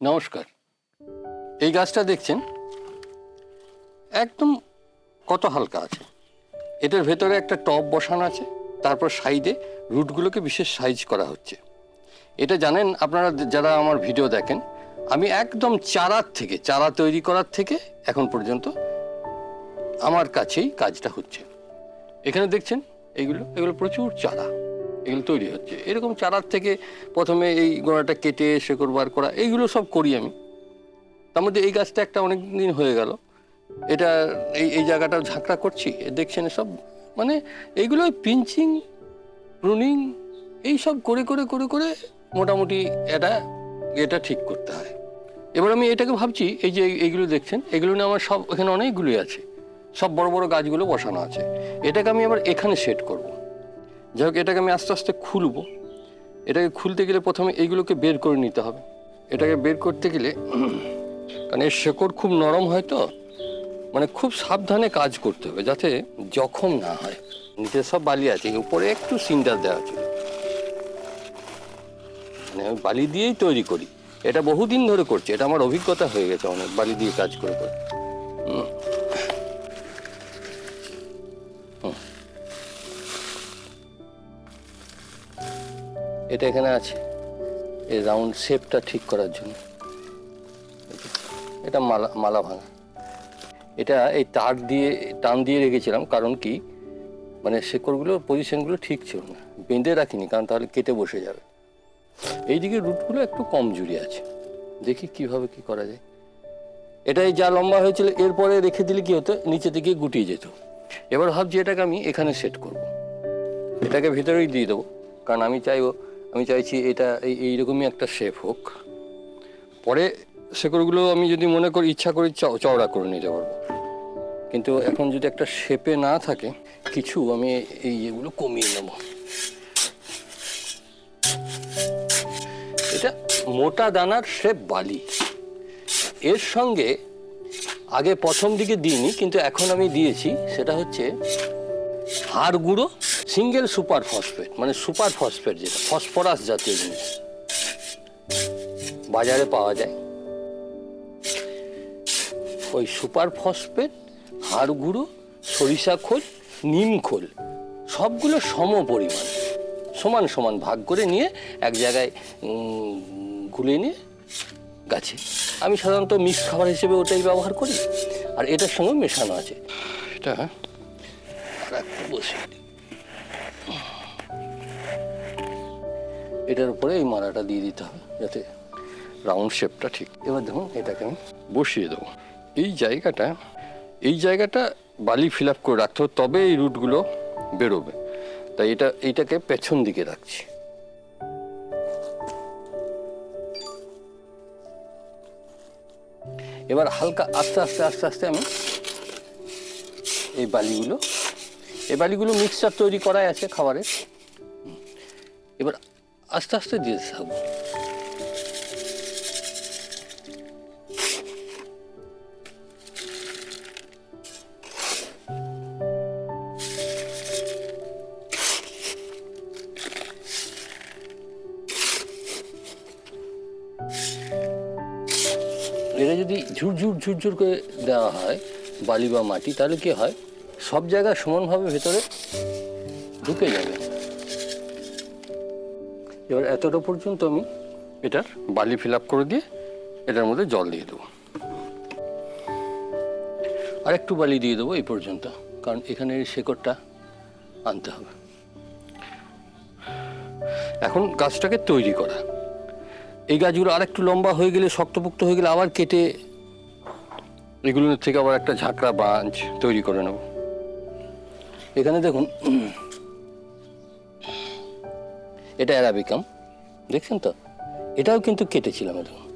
নমস্কার। এই গাছটা দেখছেন একদম কত হালকা আছে। এটার ভেতরে একটা টব বসানো আছে, তারপর সাইডে রুটগুলোকে বিশেষ সাইজ করা হচ্ছে। এটা জানেন আপনারা যারা আমার ভিডিও দেখেন, আমি একদম চারা তৈরি করার থেকে এখন পর্যন্ত আমার কাছেই কাজটা হচ্ছে। এখানে দেখছেন এগুলো প্রচুর চারা, এগুলো তৈরি হচ্ছে। এরকম চারার থেকে প্রথমে এই গোড়াটা কেটে শেকড় বার করা, এইগুলো সব করি আমি। তার মধ্যে এই গাছটা একটা অনেক দিন হয়ে গেল, এটা এই জায়গাটা ঝাঁকড়া করছি, দেখছেন সব মানে এইগুলো পিঞ্চিং প্রুনিং এইসব করে করে করে করে মোটামুটি এটা ঠিক করতে হয়। এবার আমি এটাকে ভাবছি, এই যে এইগুলো দেখছেন, এগুলো নিয়ে আমার সব এখানে অনেকগুলোই আছে, সব বড় বড় গাছগুলো বসানো আছে। এটাকে আমি আবার এখানে সেট করব। যাই হোক, এটাকে আমি আস্তে আস্তে খুলবো। এটাকে খুলতে গেলে প্রথমে এইগুলোকে বের করে নিতে হবে। এটাকে বের করতে গেলে, কারণ এর শেকড় খুব নরম হয় তো, মানে খুব সাবধানে কাজ করতে হবে যাতে জখম না হয়। নিচে সব বালি আছে, উপরে একটু সিন্টার দেওয়া ছিল, মানে আমি বালি দিয়েই তৈরি করি। এটা বহুদিন ধরে করছি, এটা আমার অভিজ্ঞতা হয়ে গেছে অনেক, বালি দিয়ে কাজ করে করে। এটা এখানে আছে এই রাউন্ড শেপটা ঠিক করার জন্য। এটা মালা ভাঙা। এটা এই তার দিয়ে টান দিয়ে রেখেছিলাম, কারণ কি মানে শেকড়গুলো পজিশনগুলো ঠিক ছিল না, বেঁধে রাখিনি, কারণ তাহলে কেটে বসে যাবে। এইদিকে রুটগুলো একটু কমজোরি আছে, দেখি কিভাবে কি করা যায়। এটাই যা লম্বা হয়েছিল, এরপরে রেখে দিলে কি হতো, নিচে দিকে গুটিয়ে যেত। এবার ভাবছি এটাকে আমি এখানে সেট করব, এটাকে ভিতরেই দিয়ে দেবো, কারণ আমি চাইছি এটা এইরকমই একটা শেপ হোক। পরে শেকড়গুলো আমি যদি মনে করি, ইচ্ছা করি চওড়া করে নিতে পারবো, কিন্তু এখন যদি একটা শেপে না থাকে কিছু, আমি এগুলো কমিয়ে নেব। এটা মোটা দানার শেপ বালি, এর সঙ্গে আগে প্রথম দিকে দিইনি, কিন্তু এখন আমি দিয়েছি। সেটা হচ্ছে হাড় গুঁড়ো সিঙ্গেল সুপার ফসফেট, মানে সুপার ফসফেট, যেটা ফসফরাস জাতীয় জিনিস বাজারে পাওয়া যায়। ওই সুপার ফসফেট, হাড় গুঁড়ো, সরিষা খোল, নিম খোল, সবগুলো সম পরিমাণ সমান সমান ভাগ করে নিয়ে এক জায়গায় গুলে নিয়ে গাছে, আমি সাধারণত মিক্স খাবার হিসেবে ওটাই ব্যবহার করি। আর এটার সঙ্গে মেশানো আছে। এটা বসিয়ে দিই, এটার উপরে এই মালাটা দিয়ে দিতে হবে যাতে রাউন্ড শেপটা ঠিক। এবার দেখুন, এটাকে আমি বসিয়ে দেবো। এই জায়গাটা বালি ফিল আপ করে রাখতে হবে, তবে এই রুটগুলো বেরোবে। তাই এইটাকে পেছন দিকে রাখছি। এবার হালকা আস্তে আস্তে আমি এই বালিগুলো মিক্সচার তৈরি করাই আছে খাবারের। এবার আস্তে আস্তে দিয়ে থাকবো। এটা যদি ঝুরঝুর করে দেওয়া হয় বালি বা মাটি, তাহলে কি হয়, সব জায়গায় সমানভাবে ভেতরে ঢুকে যাবে। এবার এতটা পর্যন্ত আমি এটার বালি ফিল আপ করে দিয়ে এটার মধ্যে জল দিয়ে দেবো। আর একটু বালি দিয়ে দেবো এই পর্যন্ত, কারণ এখানে শেকড়টা আনতে হবে। এখন গাছটাকে তৈরি করা। এই গাছগুলো আর একটু লম্বা হয়ে গেলে, শক্তপোক্ত হয়ে গেলে, আবার কেটে এগুলোর থেকে আবার একটা ঝাঁকড়া ব্রাঞ্চ তৈরি করে নেব। এখানে দেখুন, এটা অ্যারাবিকাম, দেখছেন তো, এটাও কিন্তু কেটেছিলাম। দেখুন,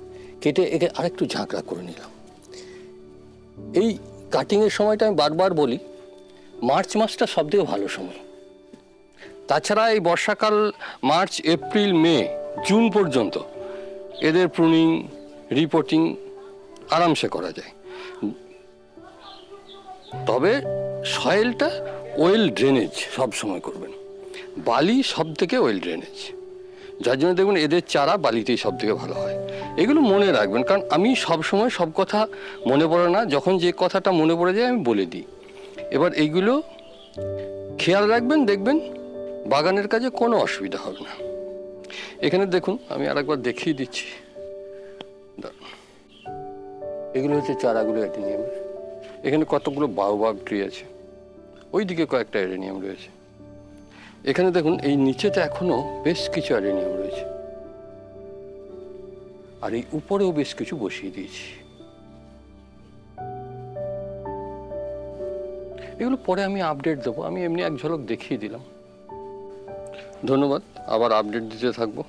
কেটে একে আরেকটু ঝাঁকড়া করে নিলাম। এই কাটিংয়ের সময়টা আমি বারবার বলি, মার্চ মাসটা সবথেকে ভালো সময়। তাছাড়া এই বর্ষাকাল মার্চ, এপ্রিল, মে, জুন পর্যন্ত এদের প্রুনিং, রিপোর্টিং আরামসে করা যায়। তবে সয়েলটা ওয়েল ড্রেনেজ সব সময় করবেন। বালি সব থেকে ওয়েল ড্রেনেজ, যার জন্য দেখবেন এদের চারা বালিতেই সব থেকে ভালো হয়। এগুলো মনে রাখবেন, কারণ আমি সব সময় সব কথা মনে পড়ে না, যখন যে কথাটা মনে পড়ে যায় আমি বলে দিই। এবার এইগুলো খেয়াল রাখবেন, দেখবেন বাগানের কাজে কোনো অসুবিধা হবে না। এখানে দেখুন, আমি আরেকবার দেখিয়ে দিচ্ছি। এগুলো হচ্ছে চারাগুলো অ্যাডেনিয়ামের। এখানে কতগুলো বায়োবাব ট্রি আছে, ওইদিকে কয়েকটা অ্যাডেনিয়াম রয়েছে। এখানে দেখুন, এই নিচেতে এখনো বেশ কিছু অ্যাডেনিয়াম রয়েছে, আর এই উপরেও বেশ কিছু বসিয়ে দিয়েছি। এগুলো পরে আমি আপডেট দেবো, আমি এমনি এক ঝলক দেখিয়ে দিলাম। ধন্যবাদ, আবার আপডেট দিতে থাকবো।